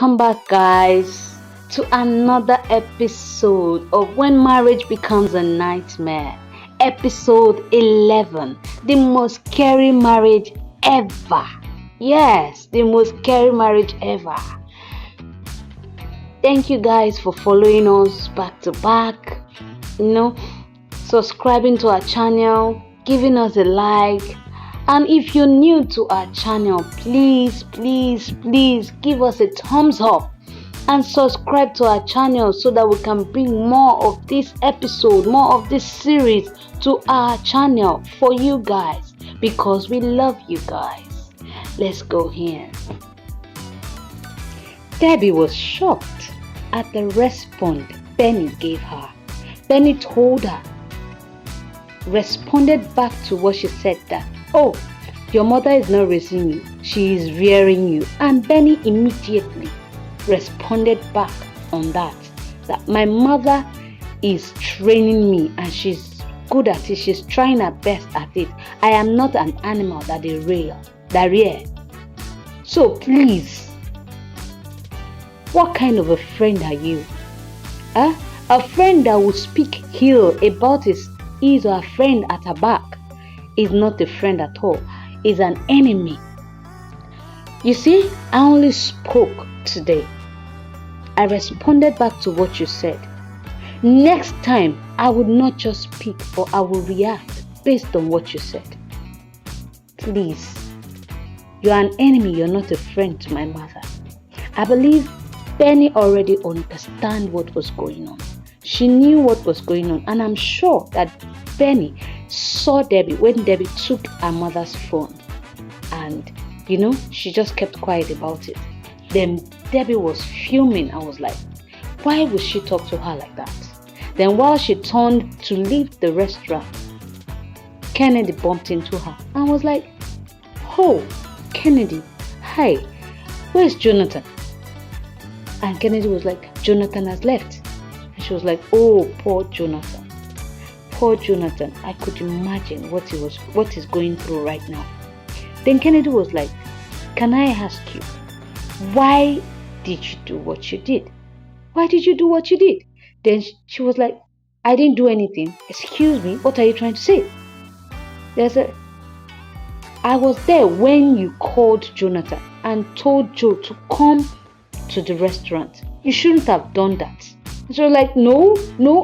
Welcome back, guys, to another episode of When Marriage Becomes a Nightmare. Episode 11, the most scary marriage ever. Yes, the most scary marriage ever. Thank you guys for following us back to back, subscribing to our channel, giving us a like. And if you're new to our channel, please give us a thumbs up and subscribe to our channel so that we can bring more of this episode, more of this series to our channel for you guys, because we love you guys. Let's go here. Debbie was shocked at the response Benny gave her. Benny told her, responded back to what she said, that, "Oh, your mother is not raising you, she is rearing you." And Benny immediately responded back on that my mother is training me and she's good at it, she's trying her best at it. I am not an animal that they rear. So please, what kind of a friend are you? A friend that will speak ill about his or a friend at her back is not a friend at all, is an enemy. You see, I only spoke today. I responded back to what you said. Next time, I would not just speak, but I will react based on what you said. Please, you are an enemy, you're not a friend to my mother. I believe Benny already understand what was going on. She knew what was going on, and I'm sure that Benny saw Debbie when Debbie took her mother's phone, and she just kept quiet about it. Then Debbie was fuming. I was like, why would she talk to her like that? Then while she turned to leave the restaurant, Kennedy bumped into her and was like, "Oh, Kennedy, hi, where's Jonathan?" And Kennedy was like, "Jonathan has left." And she was like, "Oh, poor Jonathan. Poor Jonathan. I could imagine what he's going through right now." Then Kennedy was like, "Can I ask you, why did you do what you did? Why did you do what you did?" Then she was like, "I didn't do anything." "Excuse me, what are you trying to say?" "I was there when you called Jonathan and told Joe to come to the restaurant. You shouldn't have done that." And she was like, No,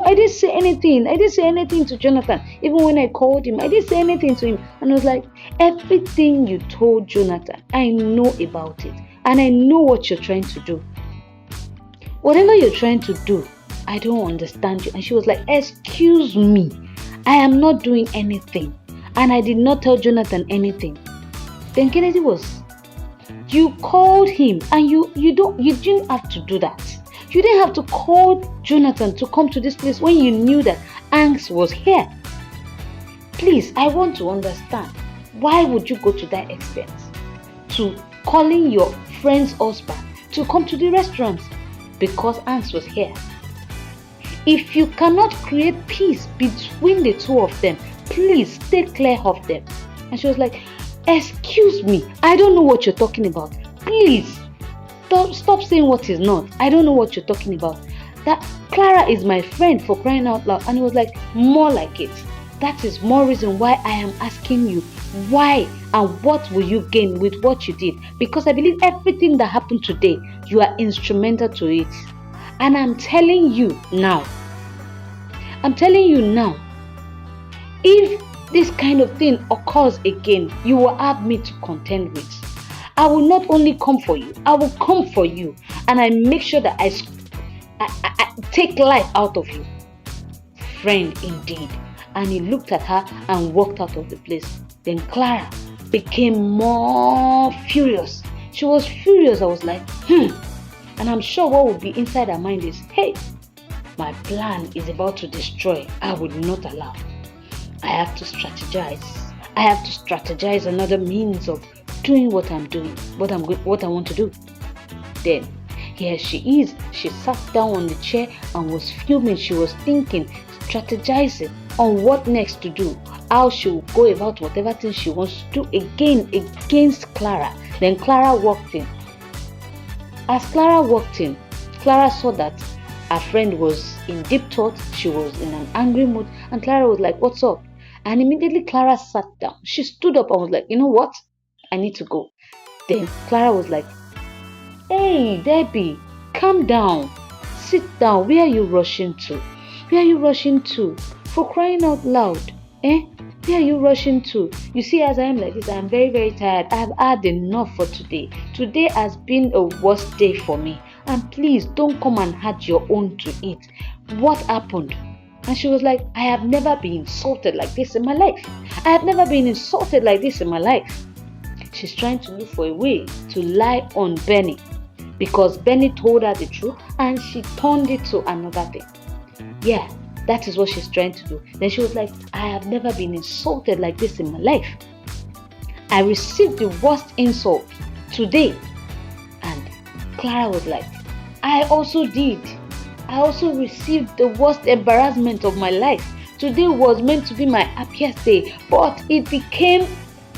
I didn't say anything. I didn't say anything to Jonathan. Even when I called him, I didn't say anything to him. And I was like, everything you told Jonathan, I know about it. And I know what you're trying to do. Whatever you're trying to do, I don't understand you. And she was like, "Excuse me, I am not doing anything. And I did not tell Jonathan anything." Then Kennedy was, "You called him and you didn't have to do that. You didn't have to call Jonathan to come to this place when you knew that Angst was here. Please, I want to understand. Why would you go to that extent to calling your friend's husband to come to the restaurant? Because Angst was here. If you cannot create peace between the two of them, please stay clear of them." And she was like, "Excuse me, I don't know what you're talking about. Please, stop saying what is not. I don't know what you're talking about. That Clara is my friend, for crying out loud." And he was like, "More like it. That is more reason why I am asking you, why and what will you gain with what you did? Because I believe everything that happened today, you are instrumental to it. And I'm telling you now, if this kind of thing occurs again, you will have me to contend with. I will not only come for you, I will come for you. And I make sure that I take life out of you." Friend indeed. And he looked at her and walked out of the place. Then Clara became more furious. She was furious. I was like, And I'm sure what would be inside her mind is, hey, my plan is about to destroy. I would not allow. I have to strategize. I have to strategize another means of doing what I'm doing, what I want to do. Then here she is. She sat down on the chair and was fuming. She was thinking, strategizing on what next to do, how she will go about whatever thing she wants to do again against Clara. Then Clara walked in. As Clara walked in, Clara saw that her friend was in deep thought. She was in an angry mood, and Clara was like, "What's up?" And immediately Clara sat down. She stood up and was like, "You know what? I need to go." Then Clara was like, "Hey, Debbie, calm down. Sit down. Where are you rushing to? Where are you rushing to? For crying out loud. Eh? Where are you rushing to? You see, as I am like this, I am very, very tired. I have had enough for today. Today has been a worst day for me. And please don't come and add your own to it. What happened?" And she was like, "I have never been insulted like this in my life. I have never been insulted like this in my life." She's trying to look for a way to lie on Benny, because Benny told her the truth and she turned it to another thing. Yeah, that is what she's trying to do. Then she was like, "I have never been insulted like this in my life. I received the worst insult today." And Clara was like, "I also did. I also received the worst embarrassment of my life. Today was meant to be my happiest day, but it became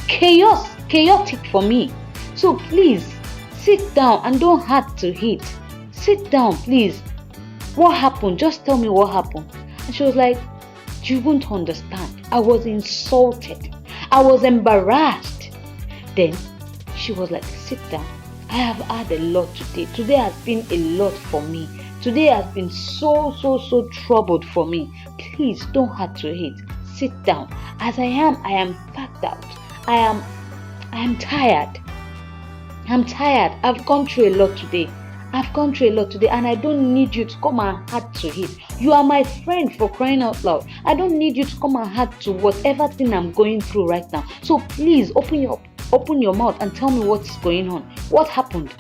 chaotic for me. So please, sit down and don't add to it. Sit down, please. What happened? Just tell me what happened." And she was like, "You won't understand. I was insulted. I was embarrassed." Then she was like, "Sit down. I have had a lot today. Today has been a lot for me. Today has been so troubled for me. Please don't add to it. Sit down. As I am packed out. I am tired. I'm tired. I've gone through a lot today. And I don't need you to come and add to it. You are my friend, for crying out loud. I don't need you to come and add to whatever thing I'm going through right now. So please open your mouth and tell me what's going on. What happened?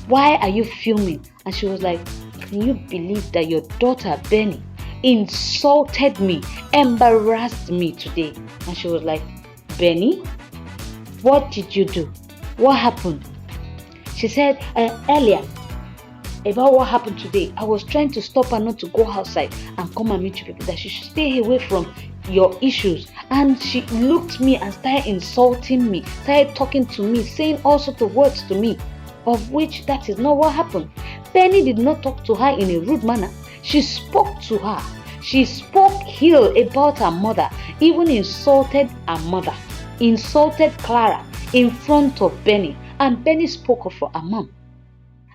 Why are you filming?" And she was like, "Can you believe that your daughter Benny insulted me, embarrassed me today?" And she was like, "Benny, what did you do? What happened?" She said, "Earlier, about what happened today, I was trying to stop her not to go outside and come and meet you people, that she should stay away from your issues. And she looked at me and started insulting me, started talking to me, saying all sorts of words to me, of which that is not what happened. Benny did not talk to her in a rude manner. She spoke to her. She spoke ill about her mother, even insulted her mother, insulted Clara in front of Benny. And Benny spoke up for her mom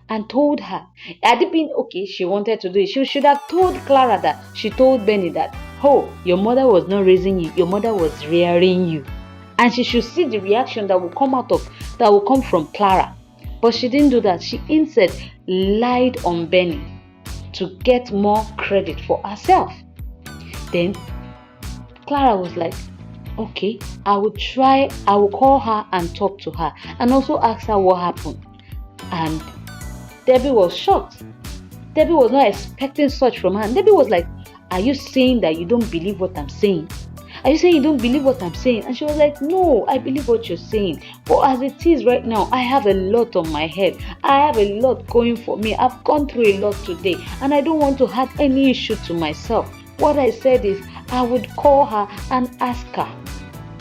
and told her, had it been okay, she wanted to do it, she should have told Clara that she told Benny that, "Oh, your mother was not raising you, your mother was rearing you." And she should see the reaction that will come from Clara. But she didn't do that. She instead lied on Benny to get more credit for herself. Then Clara was like, "Okay, I will call her and talk to her and also ask her what happened." And Debbie was shocked. Debbie was not expecting such from her. And Debbie was like, "Are you saying that you don't believe what I'm saying? Are you saying you don't believe what I'm saying?" And she was like, "No, I believe what you're saying. But as it is right now, I have a lot on my head. I have a lot going for me. I've gone through a lot today. And I don't want to add any issue to myself. What I said is, I would call her and ask her.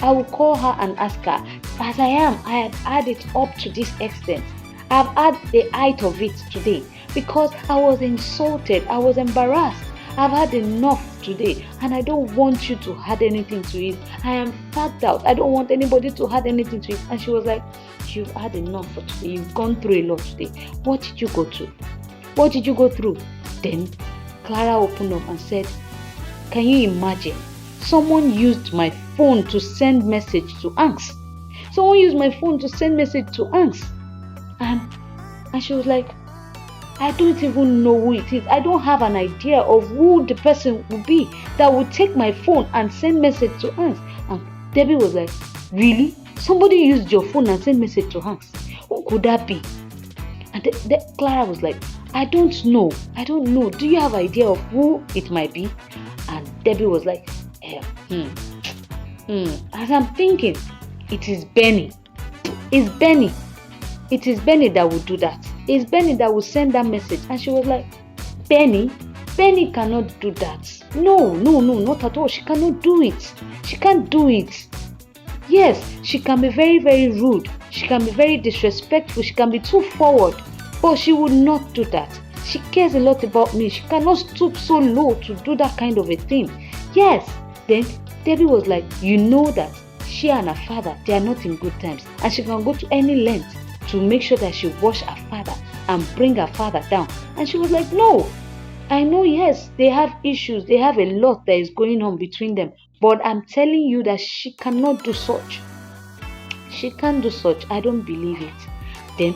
As I have had it up to this extent. I've had the height of it today because I was insulted. I was embarrassed. I've had enough today and I don't want you to add anything to it. I am packed out. I don't want anybody to add anything to it." And she was like, "You've had enough for today. You've gone through a lot today. What did you go through? What did you go through?" Then Clara opened up and said, "Can you imagine? Someone used my phone to send message to Anks. Someone used my phone to send message to Anks." And she was like, "I don't even know who it is. I don't have an idea of who the person would be that would take my phone and send message to Hans." And Debbie was like, "Really? Somebody used your phone and sent message to Hans? Who could that be?" And Clara was like, I don't know. Do you have idea of who it might be?" And Debbie was like, As I'm thinking, it is Benny. It's Benny. It is Benny that will do that. It's Benny that will send that message." And she was like, "Benny? Benny cannot do that. No, not at all. She cannot do it. She can't do it. Yes, she can be very, very rude. She can be very disrespectful. She can be too forward. But she would not do that. She cares a lot about me. She cannot stoop so low to do that kind of a thing. Yes. Then Debbie was like, you know that she and her father, they are not in good times. And she can go to any length to make sure that she wash her father and bring her father down. And she was like, no. I know, yes, they have issues. They have a lot that is going on between them. But I'm telling you that she cannot do such. She can't do such. I don't believe it. Then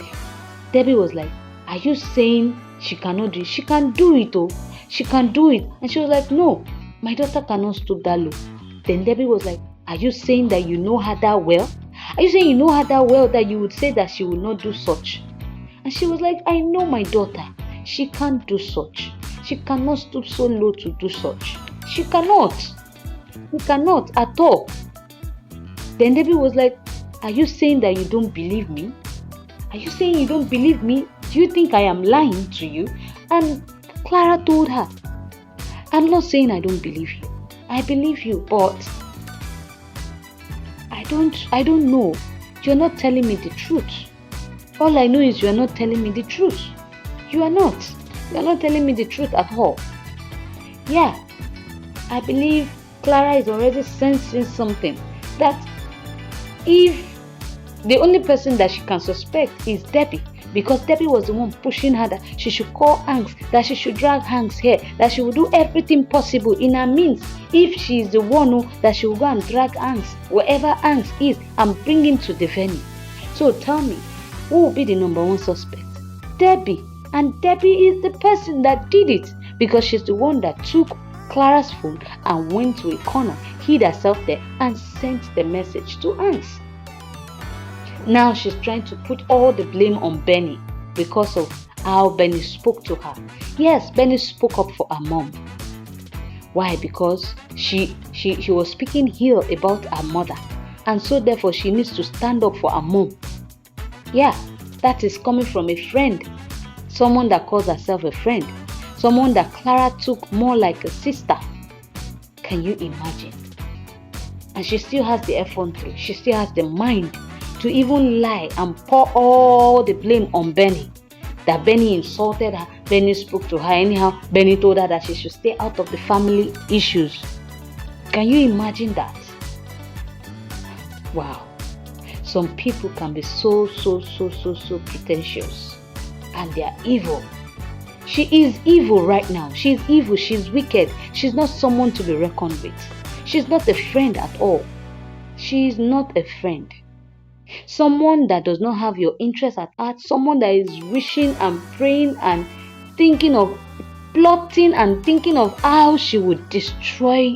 Debbie was like, are you saying she cannot do it? She can do it, oh. She can do it. And she was like, no, my daughter cannot stoop that low. Then Debbie was like, are you saying that you know her that well? Are you saying you know her that well that you would say that she will not do such? And she was like, I know my daughter. She can't do such. She cannot stoop so low to do such. She cannot. She cannot at all. Then Debbie was like, are you saying that you don't believe me? Are you saying you don't believe me? Do you think I am lying to you? And Clara told her, I'm not saying I don't believe you. I believe you, but I don't know. You're not telling me the truth. All I know is you're not telling me the truth. You are not. You're not telling me the truth at all. Yeah, I believe Clara is already sensing something. That if the only person that she can suspect is Debbie, because Debbie was the one pushing her that she should call Hanks, that she should drag Hanks here, that she will do everything possible in her means. If she is the one that she will go and drag Hanks, wherever Hanks is, and bring him to the venue. So tell me, who will be the number one suspect? Debbie. And Debbie is the person that did it, because she's the one that took Clara's phone and went to a corner, hid herself there, and sent the message to Hanks. Now she's trying to put all the blame on Benny because of how Benny spoke to her. Yes, Benny spoke up for her mom. Why? Because she was speaking ill about her mother, and so therefore she needs to stand up for her mom. Yeah, that is coming from a friend, someone that calls herself a friend, someone that Clara took more like a sister. Can you imagine? And she still has the effrontery, she still has the mind to even lie and pour all the blame on Benny. That Benny insulted her, Benny spoke to her anyhow, Benny told her that she should stay out of the family issues. Can you imagine that? Wow. Some people can be so pretentious, and they are evil. She is evil right now. She is evil, she's wicked. She's not someone to be reckoned with. She's not a friend at all. She is not a friend. Someone that does not have your interest at heart, someone that is wishing and praying and thinking of plotting and thinking of how she would destroy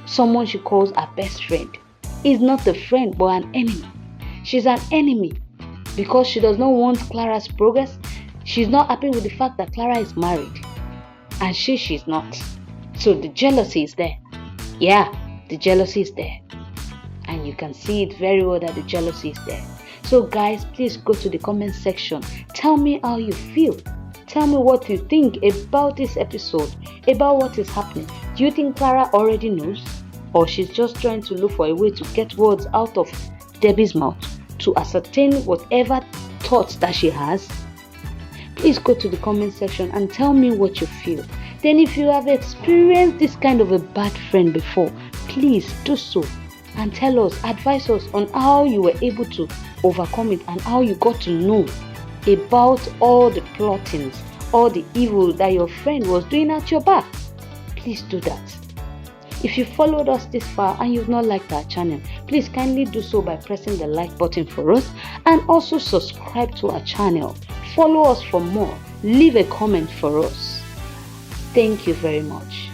someone she calls her best friend, is not a friend but an enemy. She's an enemy because she does not want Clara's progress. She's not happy with the fact that Clara is married and she's not. So the jealousy is there. Yeah, the jealousy is there. And you can see it very well that the jealousy is there. So guys, please go to the comment section. Tell me how you feel. Tell me what you think about this episode, about what is happening. Do you think Clara already knows? Or she's just trying to look for a way to get words out of Debbie's mouth to ascertain whatever thoughts that she has? Please go to the comment section and tell me what you feel. Then if you have experienced this kind of a bad friend before, please do so. And tell us, advise us on how you were able to overcome it and how you got to know about all the plottings, all the evil that your friend was doing at your back. Please do that. If you followed us this far and you've not liked our channel, please kindly do so by pressing the like button for us and also subscribe to our channel. Follow us for more. Leave a comment for us. Thank you very much.